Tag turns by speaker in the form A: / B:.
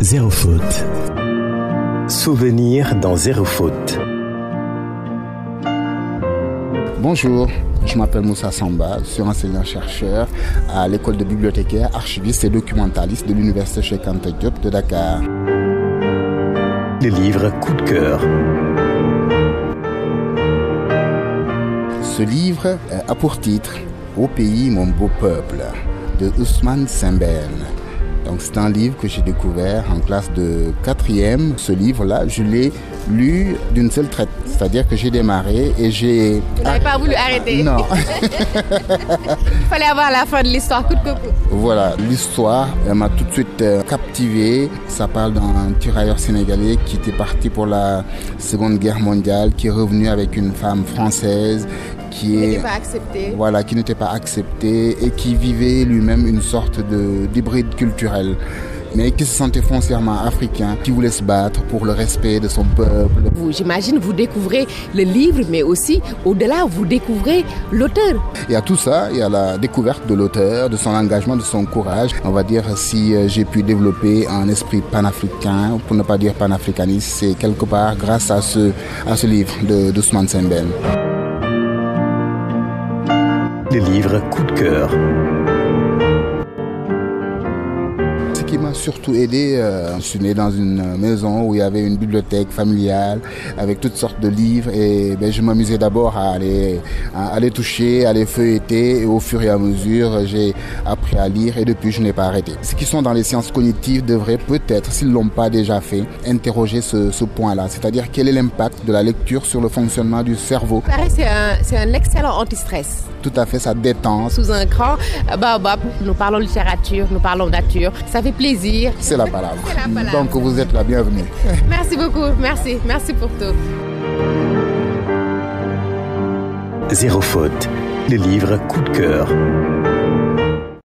A: Zéro faute. Souvenir dans Zéro faute.
B: Bonjour, je m'appelle Moussa Samba, je suis enseignant-chercheur à l'école de bibliothécaire, archiviste et documentaliste de l'Université Cheikh Anta Diop de Dakar.
A: Le livre coup de cœur.
B: Ce livre a pour titre « Au pays, mon beau peuple » de Ousmane Sembène. Donc c'est un livre que j'ai découvert en classe de 4e. Ce livre-là, je l'ai lu d'une seule traite. C'est-à-dire que j'ai démarré et j'ai...
C: Vous n'avez pas voulu arrêter?
B: Non.
C: Il fallait avoir la fin de l'histoire coûte que coûte.
B: Voilà, l'histoire m'a tout de suite captivé. Ça parle d'un tirailleur sénégalais qui était parti pour la Seconde Guerre mondiale, qui est revenu avec une femme française qui n'était pas acceptée et qui vivait lui-même une sorte d'hybride culturel, mais qui se sentait foncièrement africain, qui voulait se battre pour le respect de son peuple.
C: J'imagine vous découvrez le livre, mais aussi au-delà, vous découvrez l'auteur.
B: Il y a tout ça, il y a la découverte de l'auteur, de son engagement, de son courage. On va dire si j'ai pu développer un esprit panafricain, pour ne pas dire panafricaniste, c'est quelque part grâce à ce livre d'Ousmane Sembène.
A: Le livre coup de cœur.
B: Ce qui m'a surtout aidé, je suis né dans une maison où il y avait une bibliothèque familiale avec toutes sortes de livres et je m'amusais d'abord à les toucher, à les feuilleter et au fur et à mesure j'ai appris à lire et depuis je n'ai pas arrêté. Ceux qui sont dans les sciences cognitives devraient peut-être, s'ils ne l'ont pas déjà fait, interroger ce point-là, c'est-à-dire quel est l'impact de la lecture sur le fonctionnement du cerveau.
C: C'est un excellent anti-stress.
B: Tout à fait, ça détend.
C: Sous un grand baobab, nous parlons littérature, nous parlons nature. Ça fait plaisir.
B: C'est la palabre. Donc vous êtes la bienvenue.
C: Merci beaucoup, merci pour tout.
A: Zéro faute. Le livre coup de cœur.